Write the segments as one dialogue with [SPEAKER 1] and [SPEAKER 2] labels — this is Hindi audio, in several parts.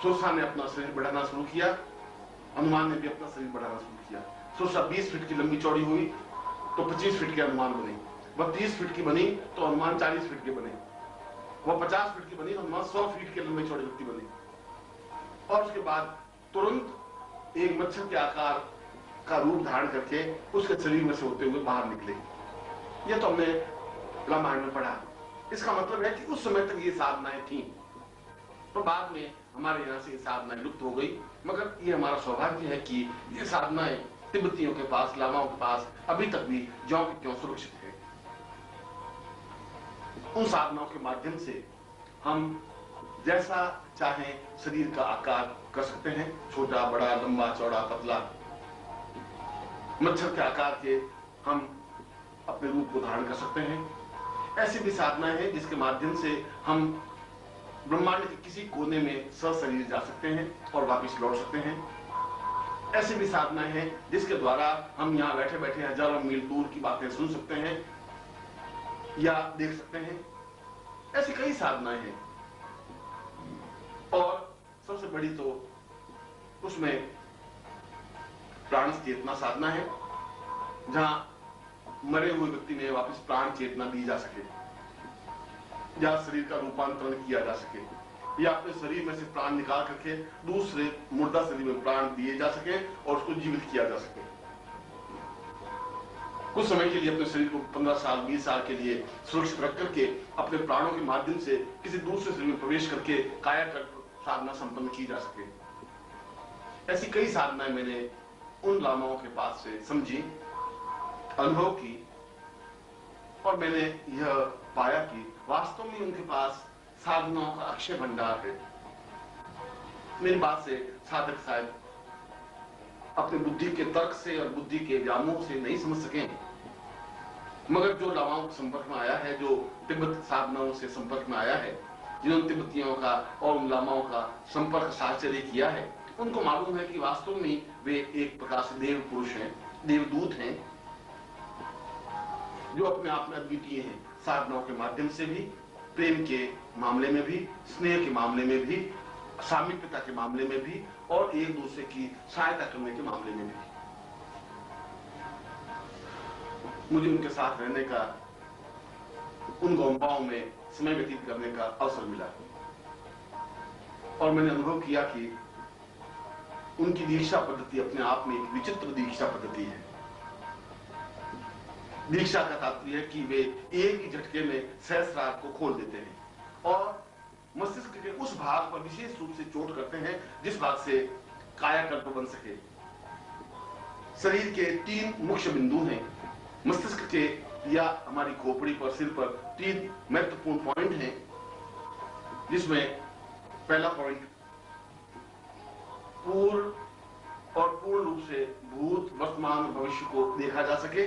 [SPEAKER 1] सुरसा ने अपना शरीर बढ़ाना शुरू किया, हनुमान ने भी अपना शरीर बढ़ाना शुरू किया। सुरसा 20 फीट की लंबी चौड़ी हुई तो 25 फीट के हनुमान बने, वह 30 फीट की बनी तो हनुमान 40 फीट के बने, वह 50 फीट की बनी तो हनुमान 100 फीट के लंबे चौड़े व्यक्ति बने। और उसके बाद तुरंत एक मच्छर के आकार का रूप धारण करके उसके शरीर में से होते हुए बाहर निकले। यह तो हमने रामायण में पढ़ा। इसका मतलब है कि उस समय तक ये साधनाएं थी, तो बाद में हमारे यहाँ से ये साधनाएं लुप्त हो गई। मगर ये हमारा सौभाग्य है कि ये साधनाएं तिब्बतियों के पास, लामाओं के पास अभी तक भी ज्यों की त्यों सुरक्षित है। उन साधनाओं के माध्यम से हम जैसा चाहे शरीर का आकार कर सकते हैं, छोटा, बड़ा, लंबा, चौड़ा, पतला। मच्छर के आकार के हम अपने रूप को धारण कर सकते हैं। ऐसी भी साधनाएं हैं जिसके माध्यम से हम ब्रह्मांड के किसी कोने में सशरीर जा सकते हैं और वापस लौट सकते हैं। ऐसी भी साधनाएं हैं जिसके द्वारा हम यहाँ बैठे बैठे हजारों मील दूर की बातें सुन सकते हैं या देख सकते हैं। ऐसी कई साधनाएं हैं और सबसे बड़ी तो उसमें प्राण चेतना साधना है, जहां मरे हुए व्यक्ति में वापस प्राण चेतना दी जा सके, या शरीर का रूपांतरण किया जा सके, या अपने शरीर में से प्राण निकाल करके दूसरे मुर्दा शरीर में प्राण दिए जा सके और उसको जीवित किया जा सके। कुछ समय के लिए अपने शरीर को 15 साल 20 साल के लिए सुरक्षित रख करके अपने प्राणों के माध्यम से किसी दूसरे शरीर में प्रवेश करके कायाकल्प साधना संपन्न की जा सके। ऐसी कई साधनाएं मैंने उन लामाओं के पास से समझी, अनुभव की, और मैंने यह पाया कि वास्तव में उनके पास साधनाओं का अक्षय भंडार है। मेरी बात से साधक शायद अपने बुद्धि के तर्क से और बुद्धि के व्यामोह से नहीं समझ सके, मगर जो लामाओं के संपर्क में आया है, जो तिब्बत साधनाओं से संपर्क में आया है, जिन्होंने तिब्बतियों का और उन लामाओं का संपर्क साहचर्य किया है, उनको मालूम है कि वास्तव में वे एक प्रकार से देव पुरुष हैं, देवदूत हैं, जो अपने आप में अद्वितीय हैं। साधनाओं के माध्यम से भी, प्रेम के मामले में भी, स्नेह के मामले में भी, सामीप्यता के मामले में भी, और एक दूसरे की सहायता करने के मामले में भी। मुझे उनके साथ रहने का, उन गोम्बाओं में समय व्यतीत करने का अवसर मिला और मैंने अनुभव किया कि उनकी दीक्षा पद्धति अपने आप में एक विचित्र दीक्षा पद्धति है। दीक्षा का तात्पर्य है कि वे एक ही झटके में सहस्रार को खोल देते हैं और मस्तिष्क के उस भाग पर विशेष रूप से चोट करते हैं जिस भाग से कायाकल्प बन सके। शरीर के 3 मुख्य बिंदु हैं। मस्तिष्क के या हमारी खोपड़ी पर, सिर पर 3 महत्वपूर्ण पॉइंट हैं, जिसमें पहला पॉइंट पूर्व और पूर्ण रूप से भूत, वर्तमान, भविष्य को देखा जा सके,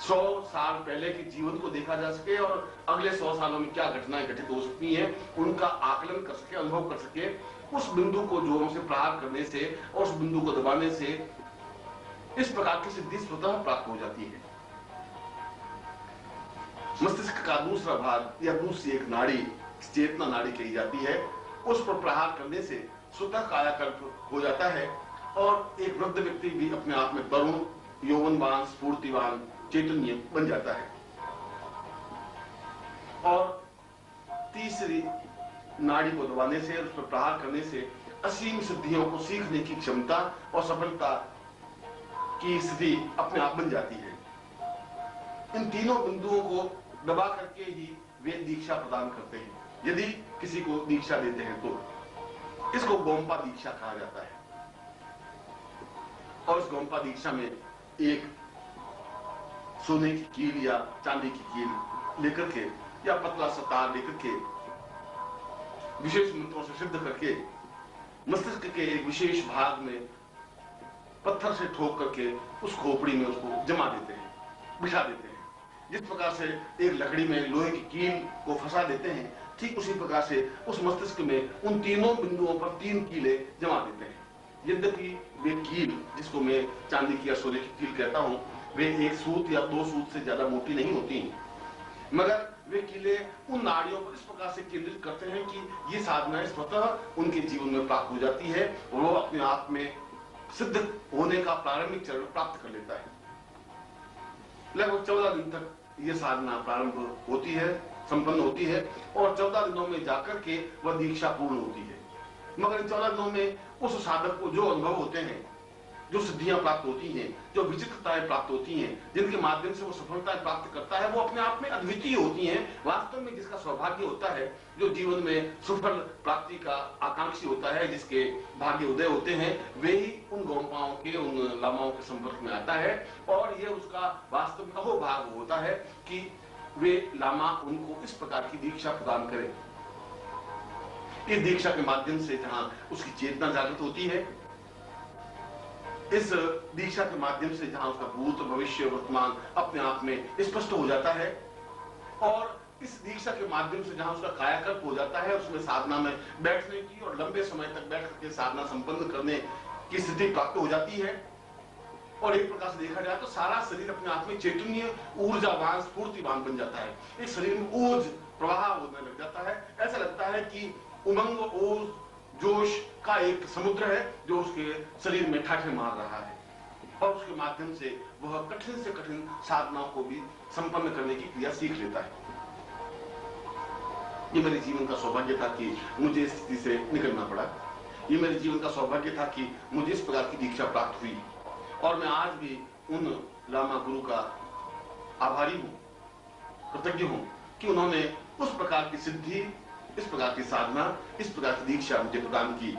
[SPEAKER 1] 100 साल पहले के जीवन को देखा जा सके और अगले 100 सालों में क्या घटनाएं घटित हो सकती हैं उनका आकलन कर सके, अनुभव कर सके। उस बिंदु को जोरों से प्रहार करने से और उस बिंदु को दबाने से इस प्रकार की सिद्धि स्वतः प्राप्त हो जाती है। मस्तिष्क का दूसरा भाग या दूसरी एक नाड़ी, चेतना नाड़ी कही जाती है, उस पर प्रहार करने से स्वतः कायाकल्प हो जाता है और एक वृद्ध व्यक्ति भी अपने आप में तरुण, यौवनवान, स्फूर्तिवान, चैतन्य बन जाता है। और तीसरी नाड़ी को दबाने से, उस पर प्रहार करने से असीम सिद्धियों को सीखने की क्षमता और सफलता की स्थिति अपने आप बन जाती है। इन तीनों बिंदुओं को दबा करके ही वे दीक्षा प्रदान करते हैं। यदि किसी को दीक्षा देते हैं तो इसको गोम्पा दीक्षा कहा जाता है। और इस गोम्पा दीक्षा में एक सोने की कील या चांदी की कील लेकर के या पतला सा तार लेकर के विशेष मंत्रों से सिद्ध करके मस्तिष्क के एक विशेष भाग में पत्थर से ठोक करके उस खोपड़ी में उसको जमा देते हैं, बिठा देते हैं। जिस प्रकार से एक लकड़ी में लोहे की कील को फंसा देते हैं, ठीक उसी प्रकार से उस मस्तिष्क में उन तीनों बिंदुओं पर 3 कीलें जमा देते हैं। यद्यपि वे कील, जिसको मैं चांदी की या सोने की कील कहता हूं, वे एक सूत या 2 सूत से ज्यादा मोटी नहीं होती, मगर वे किले उन नाड़ियों पर इस प्रकार से केंद्रित करते हैं कि ये साधनाएं स्वतः उनके जीवन में प्राप्त हो जाती है और वो अपने आप में सिद्ध होने का प्रारंभिक चरण प्राप्त कर लेता है। लगभग 14 दिन तक ये साधना प्रारंभ होती है, संपन्न होती है और 14 दिनों में जाकर के वह दीक्षा पूर्ण होती है। मगर इन 14 दिनों में उस साधक को जो अनुभव होते हैं, जो सिद्धियां प्राप्त होती हैं, जो विचित्रताएं प्राप्त होती हैं, जिनके माध्यम से वो सफलताएं प्राप्त करता है, वो अपने आप में अद्वितीय होती हैं। वास्तव में जिसका सौभाग्य होता है, जो जीवन में सफल प्राप्ति का आकांक्षी होता है, जिसके भाग्य उदय होते हैं, वे ही उन गोंपाओं के, उन लामाओं के संपर्क में आता है और ये उसका वास्तव में अहोभाग होता है कि वे लामा उनको इस प्रकार की दीक्षा प्रदान करें। इस दीक्षा के माध्यम से जहां उसकी चेतना जागृत होती है, इस दीक्षा के माध्यम से जहां उसका भूत, भविष्य, वर्तमान अपने आप में स्पष्ट हो जाता है और इस दीक्षा के माध्यम से जहां उसका कायाकल्प हो जाता है, उसमें साधना में बैठने की और लंबे समय तक बैठ करके साधना संपन्न करने की स्थिति प्राप्त हो जाती है और एक प्रकार से देखा जाए तो सारा शरीर अपने आप में चैतन्य, ऊर्जावान, स्फूर्तिवान बन जाता है। इस शरीर में ऊर्ज प्रवाह होने लग जाता है। ऐसा लगता है कि उमंग, ऊर्ज, जोश का एक समुद्र है जो उसके शरीर में ठाठे मार रहा है और उसके माध्यम से वह कठिन से कठिन साधनाओं को भी संपन्न करने की क्रिया सीख लेता है। ये मेरे जीवन का सौभाग्य था कि मुझे इस स्थिति से निकलना पड़ा। ये मेरे जीवन का सौभाग्य था कि मुझे इस प्रकार की दीक्षा प्राप्त हुई और मैं आज भी उन लामा गुरु का आभारी हूं, कृतज्ञ हूं कि उन्होंने उस प्रकार की सिद्धि, इस प्रकार की साधना, इस प्रकार की दीक्षा मुझे प्रदान की,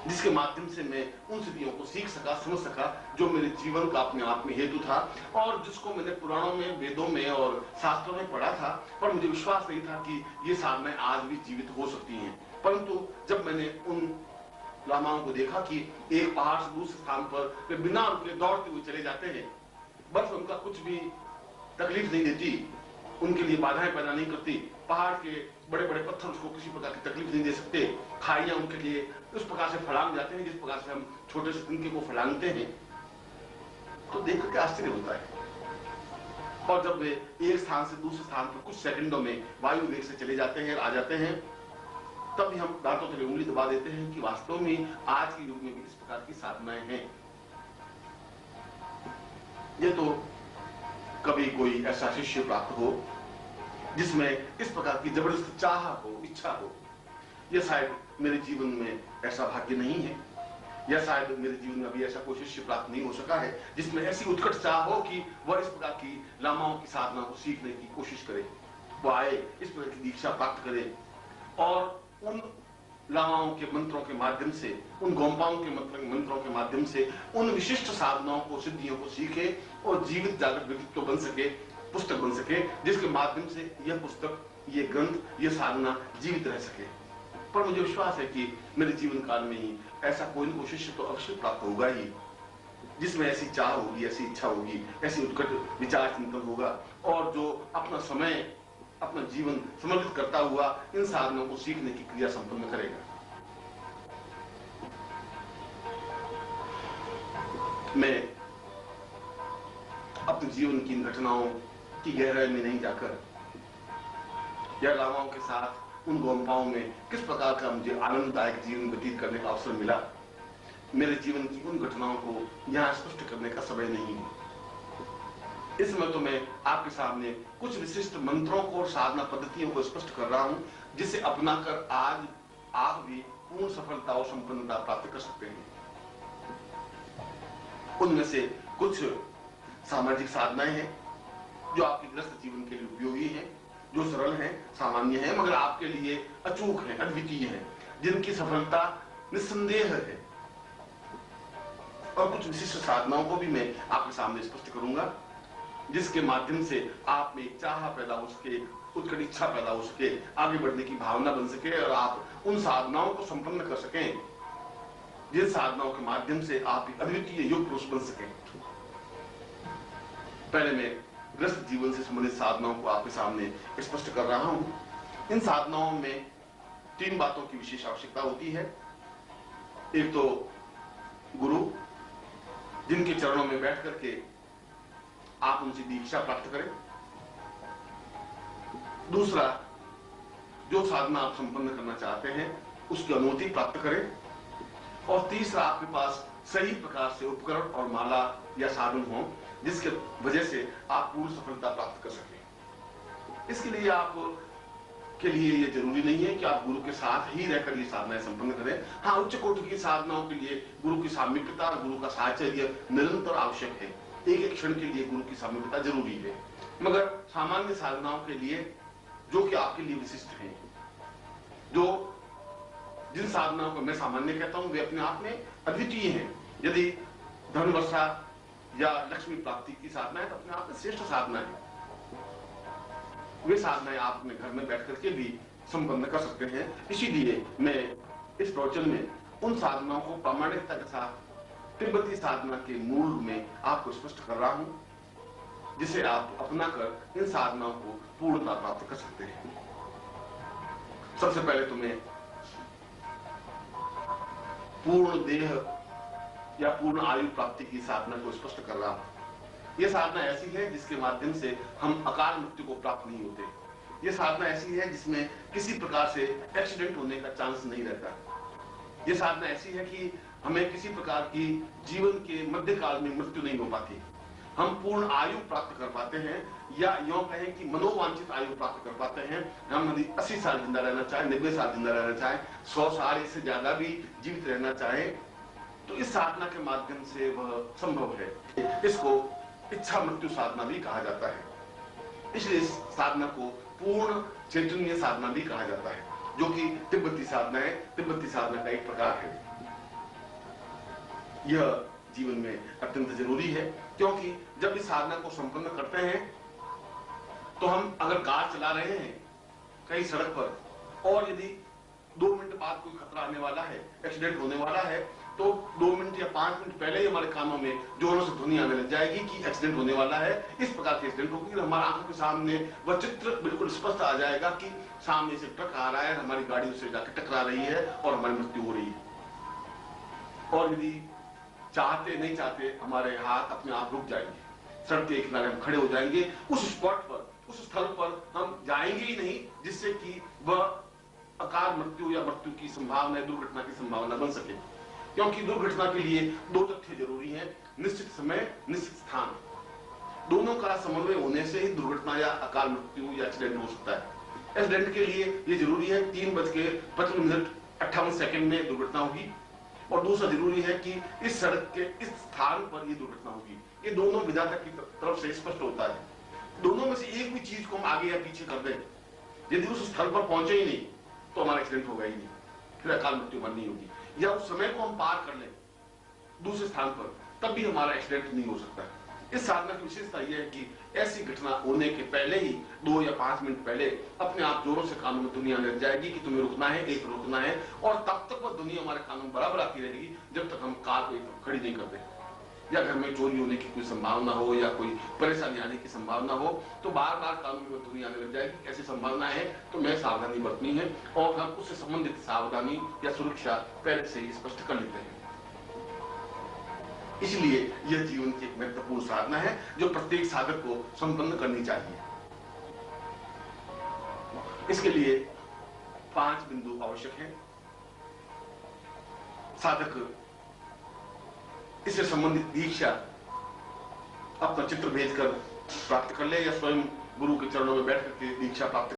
[SPEAKER 1] जिसके माध्यम से मैं उन सिद्धियों को सीख सका, समझ सका, जो मेरे जीवन का अपने आप में हेतु था और जिसको मैंने पुराणों में, वेदों में और शास्त्रों में पढ़ा था, पर मुझे विश्वास नहीं था कि ये साधनाएं आज भी जीवित हो सकती हैं। परंतु जब मैंने उन लामाओं को देखा कि एक पहाड़ से दूसरे स्थान पर वे बिना रुके दौड़ते हुए चले जाते हैं, बर्फ उनका कुछ भी तकलीफ नहीं देती, उनके लिए बाधाएं पैदा नहीं करती, पहाड़ के बड़े बड़े पत्थर उसको किसी प्रकार की तकलीफ नहीं दे सकते, खाइयां उनके लिए उस प्रकार से फलांग जाते हैं जिस प्रकार से हम छोटे से तिनके को फलांगते हैं, तो देख करके आश्चर्य होता है। और जब वे एक स्थान से दूसरे स्थान पर कुछ सेकंडों में वायु वेग से चले जाते हैं, आ जाते हैं, तब भी हम दांतों से उंगली दबा देते हैं कि वास्तव में आज के युग में भी इस प्रकार की साधनाएं हैं। ये तो कभी कोई ऐसा शिष्य प्राप्त हो जिसमें इस प्रकार की जबरदस्त चाह हो, इच्छा हो। यह शायद मेरे जीवन में ऐसा भाग्य नहीं है, या शायद मेरे जीवन में अभी ऐसा कोई शिष्य प्राप्त नहीं हो सका है जिसमें ऐसी उत्कट चाह हो कि वह इस प्रकार की लामाओं की साधना को सीखने की कोशिश करे, वो आए, इस प्रकार की दीक्षा प्राप्त करे और उन लामाओं के मंत्रों के माध्यम से, उन गोंपाओं के मंत्रों के माध्यम से उन विशिष्ट साधनाओं को, सिद्धियों को सीखे और जीवित जागृत व्यक्तित्व बन सके, पुस्तक बन सके, जिसके माध्यम से यह पुस्तक, ये ग्रंथ, ये साधना जीवित रह सके। पर मुझे विश्वास है कि मेरे जीवन काल में ही ऐसा कोई न कोई शिष्य तो अवश्य प्राप्त होगा ही, जिसमें ऐसी चाह होगी, ऐसी इच्छा होगी, ऐसी उत्कट विचार चिंतन होगा और जो अपना समय, अपना जीवन समर्पित करता हुआ इन साधनों को सीखने की क्रिया संपन्न करेगा। मैं अपने जीवन की इन घटनाओं की गहराई में नहीं जाकर या लामाओं के साथ उन गोंपाओं में किस प्रकार का मुझे आनंददायक जीवन व्यतीत करने का अवसर मिला, मेरे जीवन की उन घटनाओं को यहां स्पष्ट करने का समय नहीं है। इस समय तो मैं आपके सामने कुछ विशिष्ट मंत्रों को और साधना पद्धतियों को स्पष्ट कर रहा हूं, जिसे अपनाकर आज आप भी पूर्ण सफलता और संपन्नता प्राप्त कर सकते हैं। उनमें से कुछ सामाजिक साधनाएं हैं जो आपके गृहस्थ जीवन के लिए उपयोगी हैं, जो सरल हैं, सामान्य हैं, मगर आपके लिए अचूक हैं, अद्वितीय हैं, जिनकी सफलता निस्संदेह है। और कुछ विशिष्ट साधनाओं को भी मैं आपके सामने स्पष्ट करूंगा, जिसके माध्यम से आप में एक चाह पैदा हो सके, उत्कट इच्छा पैदा हो सके, आगे बढ़ने की भावना बन सके और आप उन साधनाओं को संपन्न कर सकें जिन साधनाओं के माध्यम से आप एक अद्वितीय योग पुरुष बन सकें। पहले मैं गृहस्थ जीवन से संबंधित साधनाओं को आपके सामने स्पष्ट कर रहा हूं। इन साधनाओं में 3 बातों की विशेष आवश्यकता होती है। एक तो गुरु, जिनके चरणों में बैठ करके आप उनसे दीक्षा प्राप्त करें। दूसरा, जो साधना आप संपन्न करना चाहते हैं उसकी अनुमति प्राप्त करें। और तीसरा, आपके पास सही प्रकार से उपकरण और माला या साधन हो जिसके वजह से आप पूर्ण सफलता प्राप्त कर सकें। इसके लिए आप के लिए ये जरूरी नहीं है कि आप गुरु के साथ ही रहकर ये साधनाएं संपन्न करें। हाँ, उच्च कोटि की साधनाओं के लिए गुरु की सामीप्यता और गुरु का साहचर्य निरंतर आवश्यक है। एक एक क्षण के लिए गुरु की सामीप्यता जरूरी है। मगर सामान्य साधनाओं के लिए, जो कि आपके लिए विशिष्ट हैं, जिन साधनाओं को मैं सामान्य कहता हूं वे अपने आप में अद्वितीय हैं। यदि धन वर्षा या लक्ष्मी प्राप्ति की साधना है तो अपने आप में श्रेष्ठ साधना है। वे साधनाएं आप अपने घर में बैठ करके भी संपन्न कर सकते हैं। इसीलिए मैं इस प्रवचन में उन साधनाओं को प्रामाणिकता के साथ तिब्बती साधना के मूल में आपको स्पष्ट कर रहा हूं, जिसे आप अपनाकर इन साधनाओं को पूर्णता प्राप्त कर सकते हैं। सबसे पहले तो मैं पूर्ण देह या पूर्ण आयु प्राप्ति की साधना को स्पष्ट कर रहा हूं। यह साधना ऐसी है जिसके माध्यम से हम अकाल मृत्यु को प्राप्त नहीं होते। यह साधना ऐसी है जिसमें किसी प्रकार से एक्सीडेंट होने का चांस नहीं रहता। यह साधना ऐसी है कि हमें किसी प्रकार की जीवन के मध्यकाल में मृत्यु नहीं हो पाती। हम पूर्ण आयु प्राप्त कर पाते हैं, या यूं कहें कि मनोवांछित आयु प्राप्त कर पाते हैं। हम यदि 80 साल जिंदा रहना चाहें, 90 साल जिंदा रहना चाहें, 100 साल इससे ज्यादा भी जीवित रहना चाहें, तो इस साधना के माध्यम से वह संभव है। इसको इच्छा मृत्यु साधना भी कहा जाता है। इसलिए इस साधना को पूर्ण चैतन्य साधना भी कहा जाता है, जो कि तिब्बती साधना है। तिब्बती साधना का एक प्रकार है। यह जीवन में अत्यंत जरूरी है, क्योंकि जब इस साधना को संपन्न करते हैं तो हम अगर कार चला रहे हैं कहीं सड़क पर, और यदि 2 मिनट बाद कोई खतरा आने वाला है, एक्सीडेंट होने वाला है, तो 2 मिनट या 5 मिनट पहले ही हमारे कानों में जोरों से ध्वनि आने लग जाएगी कि एक्सीडेंट होने वाला है, इस प्रकार के एक्सीडेंट होगी। हमारे आंखों के सामने वह चित्र बिल्कुल स्पष्ट आ जाएगा कि सामने से ट्रक आ रहा है, हमारी गाड़ी उससे जाकर टकरा रही है और हमारी मृत्यु हो रही है। और यदि चाहते नहीं चाहते हमारे हाथ अपने आप रुक जाएंगे, सड़क के किनारे हम खड़े हो जाएंगे। उस स्पॉट पर, उस स्थल पर हम जाएंगे ही नहीं, जिससे कि वह अकाल मृत्यु या मृत्यु की संभावना, दुर्घटना की संभावना बन सके। क्योंकि दुर्घटना के लिए 2 तथ्य जरूरी हैं: निश्चित समय, निश्चित स्थान। दोनों का समन्वय होने से ही दुर्घटना या अकाल मृत्यु या एक्सीडेंट हो सकता है। एक्सीडेंट के लिए यह जरूरी है 3:55 में दुर्घटना होगी, और दूसरा जरूरी है कि इस सड़क के इस स्थान पर यह दुर्घटना होगी। ये दोनों विधाता की तरफ से स्पष्ट होता है। दोनों में से एक भी चीज को हम आगे या पीछे कर दें, यदि उस स्थल पर पहुंचे ही नहीं तो हमारा एक्सीडेंट होगा ही नहीं, फिर अकाल मृत्यु बननी होगी। या उस समय को हम पार कर लें दूसरे स्थान पर, तब भी हमारा एक्सीडेंट नहीं हो सकता। इस साधना की विशेषता यह है कि ऐसी घटना होने के पहले ही 2 या 5 मिनट पहले अपने आप जोरों से कानों में दुनिया लग जाएगी कि तुम्हें रुकना है, एक रुकना है, और तब तक वह दुनिया हमारे कानों में बराबर आती रहेगी जब तक हम कार को खड़ी नहीं करते। या घर में चोरी होने की कोई संभावना हो या कोई परेशानी आने की संभावना हो, तो बार बार कानों में दुनिया आने लग जाएगी। ऐसी संभावना है तो मैं सावधानी बरतनी है, और हम उससे संबंधित सावधानी या सुरक्षा पहले से ही स्पष्ट कर लेते हैं। इसलिए यह जीवन की एक महत्वपूर्ण साधना है जो प्रत्येक साधक को संपन्न करनी चाहिए। इसके लिए 5 बिंदु आवश्यक हैं। साधक इससे संबंधित दीक्षा अपना चित्र भेजकर प्राप्त कर ले, या स्वयं गुरु के चरणों में बैठ करके दीक्षा प्राप्त